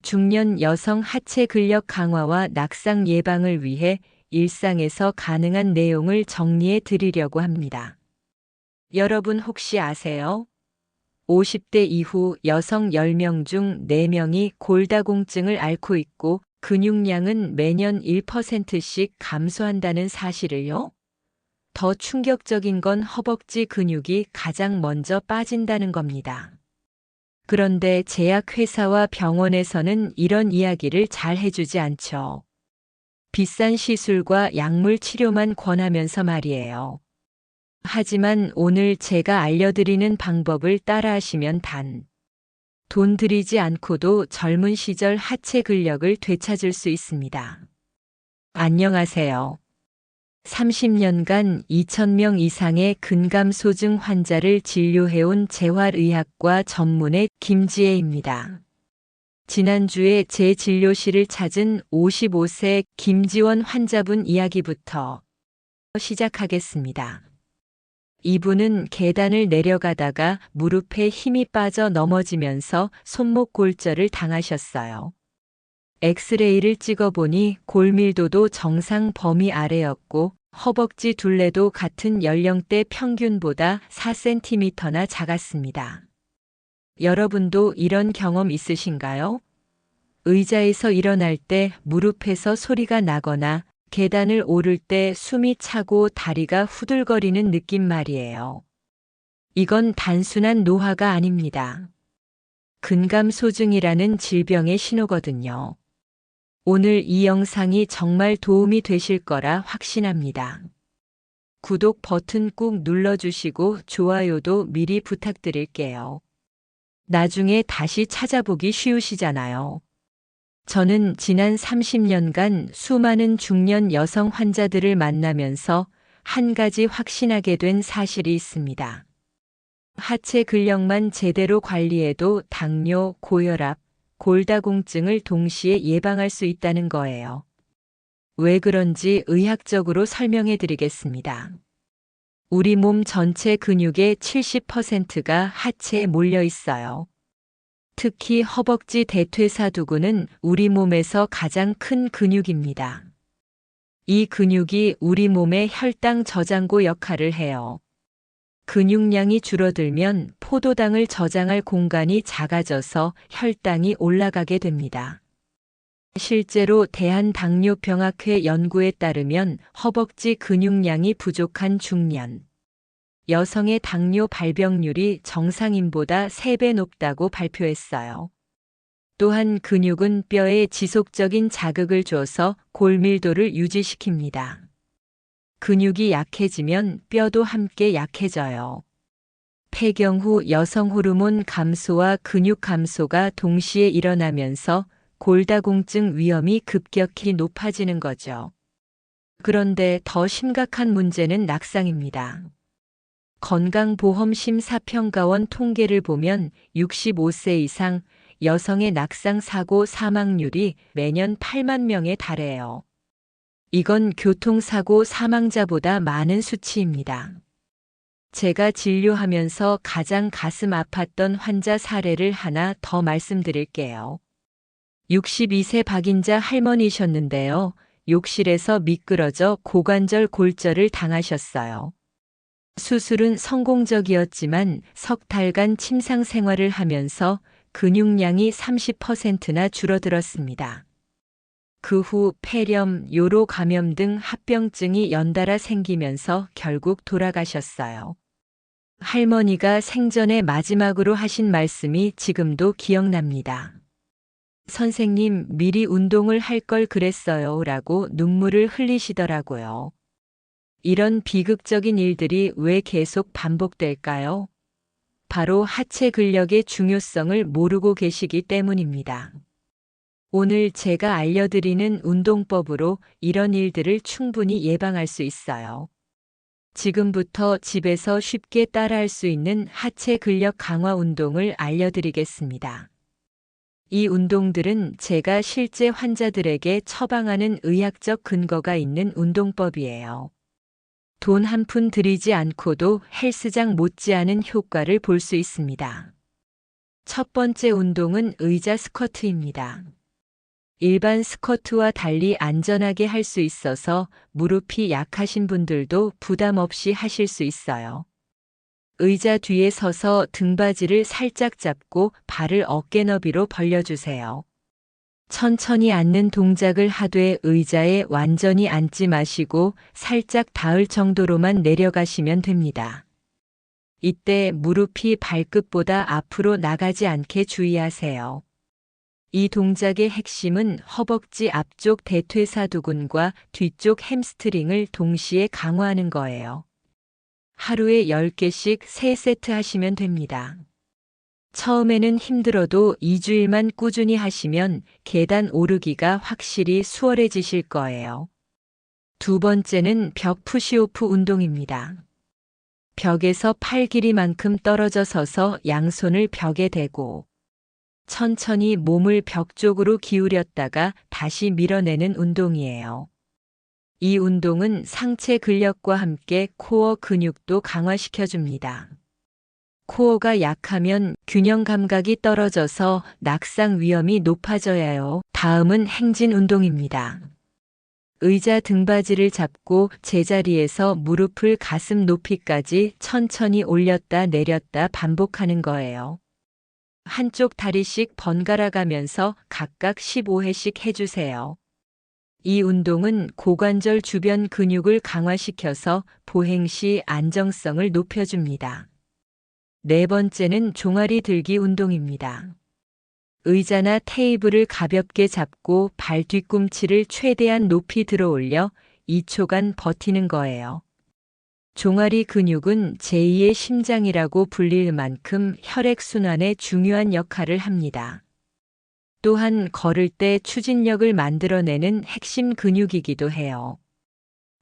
중년 여성 하체 근력 강화와 낙상 예방을 위해 일상에서 가능한 내용을 정리해 드리려고 합니다. 여러분 혹시 아세요? 50대 이후 여성 10명 중 4명이 골다공증을 앓고 있고 근육량은 매년 1%씩 감소한다는 사실을요? 더 충격적인 건 허벅지 근육이 가장 먼저 빠진다는 겁니다. 그런데 제약회사와 병원에서는 이런 이야기를 잘 해주지 않죠. 비싼 시술과 약물 치료만 권하면서 말이에요. 하지만 오늘 제가 알려드리는 방법을 따라하시면 돈 들이지 않고도 젊은 시절 하체 근력을 되찾을 수 있습니다. 안녕하세요. 30년간 2,000명 이상의 근감소증 환자를 진료해온 재활의학과 전문의 김지혜입니다. 지난주에 제 진료실을 찾은 55세 김지원 환자분 이야기부터 시작하겠습니다. 이분은 계단을 내려가다가 무릎에 힘이 빠져 넘어지면서 손목 골절을 당하셨어요. 엑스레이를 찍어보니 골밀도도 정상 범위 아래였고 허벅지 둘레도 같은 연령대 평균보다 4cm나 작았습니다. 여러분도 이런 경험 있으신가요? 의자에서 일어날 때 무릎에서 소리가 나거나 계단을 오를 때 숨이 차고 다리가 후들거리는 느낌 말이에요. 이건 단순한 노화가 아닙니다. 근감소증이라는 질병의 신호거든요. 오늘 이 영상이 정말 도움이 되실 거라 확신합니다. 구독 버튼 꾹 눌러주시고 좋아요도 미리 부탁드릴게요. 나중에 다시 찾아보기 쉬우시잖아요. 저는 지난 30년간 수많은 중년 여성 환자들을 만나면서 한 가지 확신하게 된 사실이 있습니다. 하체 근력만 제대로 관리해도 당뇨, 고혈압, 골다공증을 동시에 예방할 수 있다는 거예요. 왜 그런지 의학적으로 설명해 드리겠습니다. 우리 몸 전체 근육의 70%가 하체에 몰려 있어요. 특히 허벅지 대퇴사두근은 우리 몸에서 가장 큰 근육입니다. 이 근육이 우리 몸의 혈당 저장고 역할을 해요. 근육량이 줄어들면 포도당을 저장할 공간이 작아져서 혈당이 올라가게 됩니다. 실제로 대한당뇨병학회 연구에 따르면 허벅지 근육량이 부족한 중년 여성의 당뇨 발병률이 정상인보다 3배 높다고 발표했어요. 또한 근육은 뼈에 지속적인 자극을 줘서 골밀도를 유지시킵니다. 근육이 약해지면 뼈도 함께 약해져요. 폐경 후 여성 호르몬 감소와 근육 감소가 동시에 일어나면서 골다공증 위험이 급격히 높아지는 거죠. 그런데 더 심각한 문제는 낙상입니다. 건강보험심사평가원 통계를 보면 65세 이상 여성의 낙상 사고 사망률이 매년 8만 명에 달해요. 이건 교통사고 사망자보다 많은 수치입니다. 제가 진료하면서 가장 가슴 아팠던 환자 사례를 하나 더 말씀드릴게요. 62세 박인자 할머니셨는데요. 욕실에서 미끄러져 고관절 골절을 당하셨어요. 수술은 성공적이었지만 석 달간 침상 생활을 하면서 근육량이 30%나 줄어들었습니다. 그 후 폐렴, 요로 감염 등 합병증이 연달아 생기면서 결국 돌아가셨어요. 할머니가 생전에 마지막으로 하신 말씀이 지금도 기억납니다. 선생님, 미리 운동을 할 걸 그랬어요 라고 눈물을 흘리시더라고요. 이런 비극적인 일들이 왜 계속 반복될까요? 바로 하체 근력의 중요성을 모르고 계시기 때문입니다. 오늘 제가 알려드리는 운동법으로 이런 일들을 충분히 예방할 수 있어요. 지금부터 집에서 쉽게 따라할 수 있는 하체 근력 강화 운동을 알려드리겠습니다. 이 운동들은 제가 실제 환자들에게 처방하는 의학적 근거가 있는 운동법이에요. 돈 한 푼 들이지 않고도 헬스장 못지않은 효과를 볼 수 있습니다. 첫 번째 운동은 의자 스쿼트입니다. 일반 스쿼트와 달리 안전하게 할 수 있어서 무릎이 약하신 분들도 부담 없이 하실 수 있어요. 의자 뒤에 서서 등받이를 살짝 잡고 발을 어깨 너비로 벌려주세요. 천천히 앉는 동작을 하되 의자에 완전히 앉지 마시고 살짝 닿을 정도로만 내려가시면 됩니다. 이때 무릎이 발끝보다 앞으로 나가지 않게 주의하세요. 이 동작의 핵심은 허벅지 앞쪽 대퇴사두근과 뒤쪽 햄스트링을 동시에 강화하는 거예요. 하루에 10개씩 3세트 하시면 됩니다. 처음에는 힘들어도 2주일만 꾸준히 하시면 계단 오르기가 확실히 수월해지실 거예요. 두 번째는 벽 푸시오프 운동입니다. 벽에서 팔 길이만큼 떨어져 서서 양손을 벽에 대고 천천히 몸을 벽 쪽으로 기울였다가 다시 밀어내는 운동이에요. 이 운동은 상체 근력과 함께 코어 근육도 강화시켜줍니다. 코어가 약하면 균형 감각이 떨어져서 낙상 위험이 높아져요. 다음은 행진 운동입니다. 의자 등받이를 잡고 제자리에서 무릎을 가슴 높이까지 천천히 올렸다 내렸다 반복하는 거예요. 한쪽 다리씩 번갈아 가면서 각각 15회씩 해주세요. 이 운동은 고관절 주변 근육을 강화시켜서 보행 시 안정성을 높여줍니다. 네 번째는 종아리 들기 운동입니다. 의자나 테이블을 가볍게 잡고 발 뒤꿈치를 최대한 높이 들어 올려 2초간 버티는 거예요. 종아리 근육은 제2의 심장이라고 불릴 만큼 혈액순환에 중요한 역할을 합니다. 또한 걸을 때 추진력을 만들어내는 핵심 근육이기도 해요.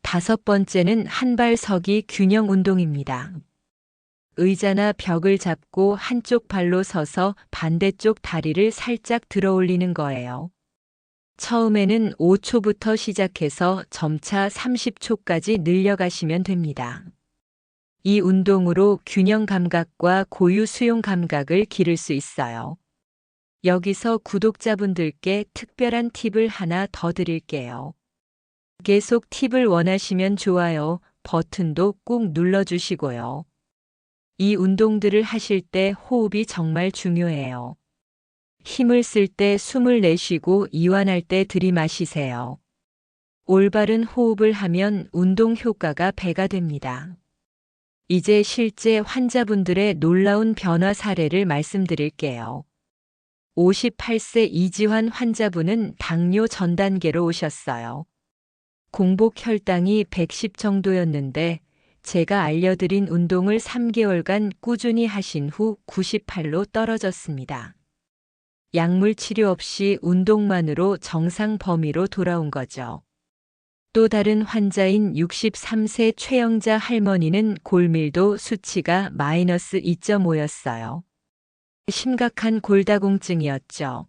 다섯 번째는 한발 서기 균형 운동입니다. 의자나 벽을 잡고 한쪽 발로 서서 반대쪽 다리를 살짝 들어 올리는 거예요. 처음에는 5초부터 시작해서 점차 30초까지 늘려가시면 됩니다. 이 운동으로 균형 감각과 고유 수용 감각을 기를 수 있어요. 여기서 구독자분들께 특별한 팁을 하나 더 드릴게요. 계속 팁을 원하시면 좋아요 버튼도 꾹 눌러주시고요. 이 운동들을 하실 때 호흡이 정말 중요해요. 힘을 쓸 때 숨을 내쉬고 이완할 때 들이마시세요. 올바른 호흡을 하면 운동 효과가 배가 됩니다. 이제 실제 환자분들의 놀라운 변화 사례를 말씀드릴게요. 58세 이지환 환자분은 당뇨 전 단계로 오셨어요. 공복 혈당이 110 정도였는데 제가 알려드린 운동을 3개월간 꾸준히 하신 후 98로 떨어졌습니다. 약물 치료 없이 운동만으로 정상 범위로 돌아온 거죠. 또 다른 환자인 63세 최영자 할머니는 골밀도 수치가 마이너스 2.5였어요. 심각한 골다공증이었죠.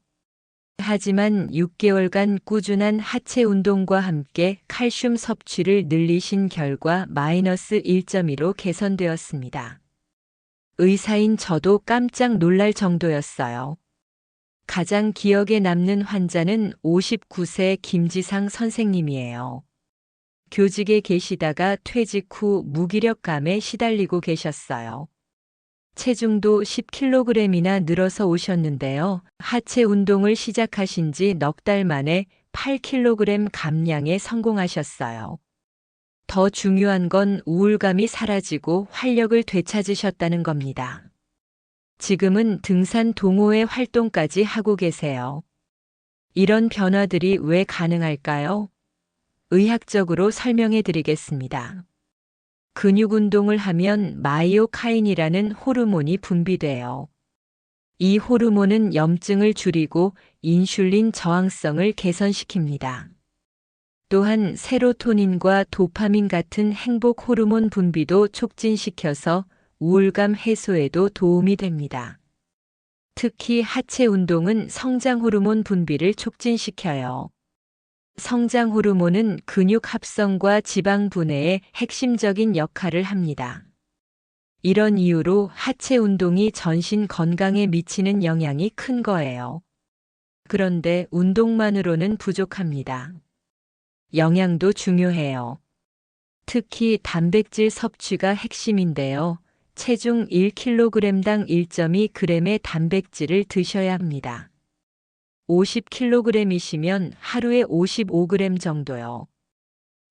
하지만 6개월간 꾸준한 하체 운동과 함께 칼슘 섭취를 늘리신 결과 마이너스 1.2로 개선되었습니다. 의사인 저도 깜짝 놀랄 정도였어요. 가장 기억에 남는 환자는 59세 김지상 선생님이에요. 교직에 계시다가 퇴직 후 무기력감에 시달리고 계셨어요. 체중도 10kg이나 늘어서 오셨는데요. 하체 운동을 시작하신 지 넉 달 만에 8kg 감량에 성공하셨어요. 더 중요한 건 우울감이 사라지고 활력을 되찾으셨다는 겁니다. 지금은 등산 동호회 활동까지 하고 계세요. 이런 변화들이 왜 가능할까요? 의학적으로 설명해 드리겠습니다. 근육 운동을 하면 마이오카인이라는 호르몬이 분비돼요. 이 호르몬은 염증을 줄이고 인슐린 저항성을 개선시킵니다. 또한 세로토닌과 도파민 같은 행복 호르몬 분비도 촉진시켜서 우울감 해소에도 도움이 됩니다. 특히 하체 운동은 성장 호르몬 분비를 촉진시켜요. 성장 호르몬은 근육 합성과 지방 분해에 핵심적인 역할을 합니다. 이런 이유로 하체 운동이 전신 건강에 미치는 영향이 큰 거예요. 그런데 운동만으로는 부족합니다. 영양도 중요해요. 특히 단백질 섭취가 핵심인데요. 체중 1kg당 1.2g의 단백질을 드셔야 합니다. 50kg이시면 하루에 55g 정도요.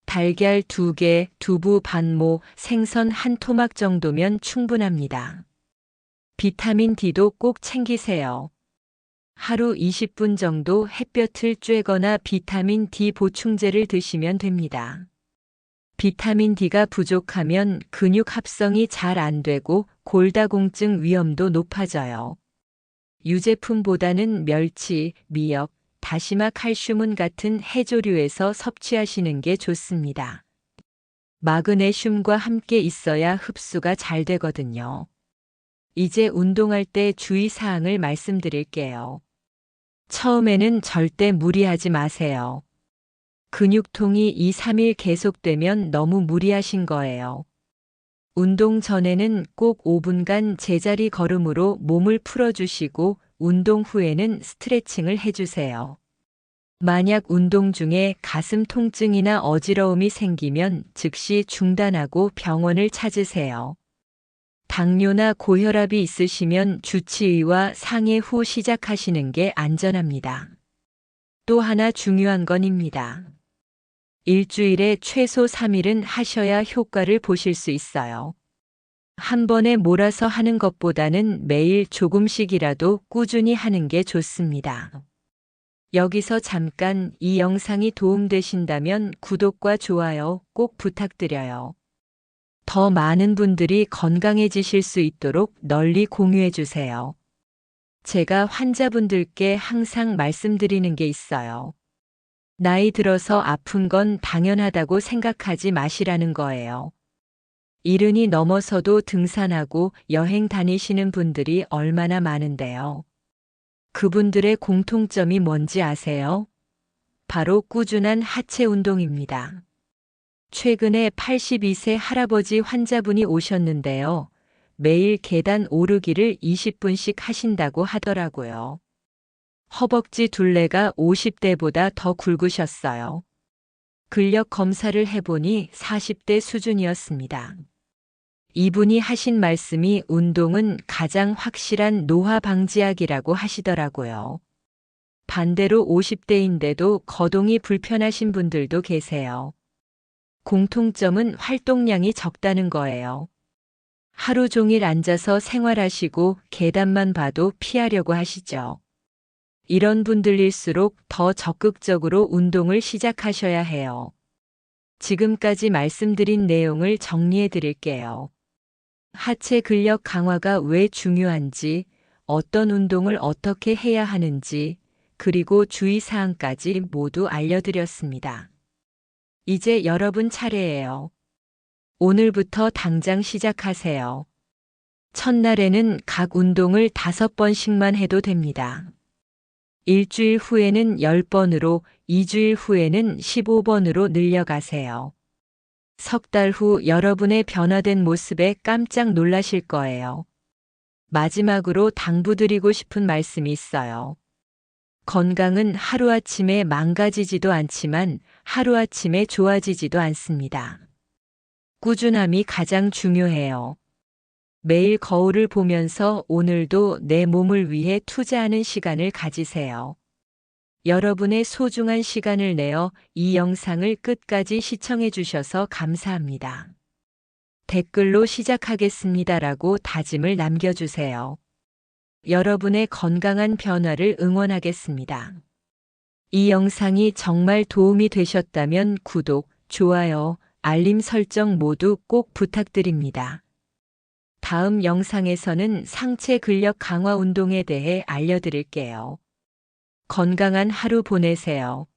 달걀 2개, 두부 반모, 생선 한 토막 정도면 충분합니다. 비타민 D도 꼭 챙기세요. 하루 20분 정도 햇볕을 쬐거나 비타민 D 보충제를 드시면 됩니다. 비타민 D가 부족하면 근육 합성이 잘 안 되고 골다공증 위험도 높아져요. 유제품보다는 멸치, 미역, 다시마 칼슘은 같은 해조류에서 섭취하시는 게 좋습니다. 마그네슘과 함께 있어야 흡수가 잘 되거든요. 이제 운동할 때 주의사항을 말씀드릴게요. 처음에는 절대 무리하지 마세요. 근육통이 2, 3일 계속되면 너무 무리하신 거예요. 운동 전에는 꼭 5분간 제자리 걸음으로 몸을 풀어주시고 운동 후에는 스트레칭을 해주세요. 만약 운동 중에 가슴 통증이나 어지러움이 생기면 즉시 중단하고 병원을 찾으세요. 당뇨나 고혈압이 있으시면 주치의와 상의 후 시작하시는 게 안전합니다. 또 하나 중요한 건입니다. 일주일에 최소 3일은 하셔야 효과를 보실 수 있어요. 한 번에 몰아서 하는 것보다는 매일 조금씩이라도 꾸준히 하는 게 좋습니다. 여기서 잠깐 이 영상이 도움되신다면 구독과 좋아요 꼭 부탁드려요. 더 많은 분들이 건강해지실 수 있도록 널리 공유해 주세요. 제가 환자분들께 항상 말씀드리는 게 있어요. 나이 들어서 아픈 건 당연하다고 생각하지 마시라는 거예요. 70이 넘어서도 등산하고 여행 다니시는 분들이 얼마나 많은데요. 그분들의 공통점이 뭔지 아세요? 바로 꾸준한 하체 운동입니다. 최근에 82세 할아버지 환자분이 오셨는데요. 매일 계단 오르기를 20분씩 하신다고 하더라고요. 허벅지 둘레가 50대보다 더 굵으셨어요. 근력 검사를 해보니 40대 수준이었습니다. 이분이 하신 말씀이 운동은 가장 확실한 노화 방지약이라고 하시더라고요. 반대로 50대인데도 거동이 불편하신 분들도 계세요. 공통점은 활동량이 적다는 거예요. 하루 종일 앉아서 생활하시고 계단만 봐도 피하려고 하시죠. 이런 분들일수록 더 적극적으로 운동을 시작하셔야 해요. 지금까지 말씀드린 내용을 정리해 드릴게요. 하체 근력 강화가 왜 중요한지, 어떤 운동을 어떻게 해야 하는지, 그리고 주의사항까지 모두 알려드렸습니다. 이제 여러분 차례예요. 오늘부터 당장 시작하세요. 첫날에는 각 운동을 5번씩만 해도 됩니다. 일주일 후에는 10번으로, 2주일 후에는 15번으로 늘려가세요. 석 달 후 여러분의 변화된 모습에 깜짝 놀라실 거예요. 마지막으로 당부드리고 싶은 말씀이 있어요. 건강은 하루아침에 망가지지도 않지만 하루아침에 좋아지지도 않습니다. 꾸준함이 가장 중요해요. 매일 거울을 보면서 오늘도 내 몸을 위해 투자하는 시간을 가지세요. 여러분의 소중한 시간을 내어 이 영상을 끝까지 시청해 주셔서 감사합니다. 댓글로 시작하겠습니다라고 다짐을 남겨주세요. 여러분의 건강한 변화를 응원하겠습니다. 이 영상이 정말 도움이 되셨다면 구독, 좋아요, 알림 설정 모두 꼭 부탁드립니다. 다음 영상에서는 상체 근력 강화 운동에 대해 알려드릴게요. 건강한 하루 보내세요.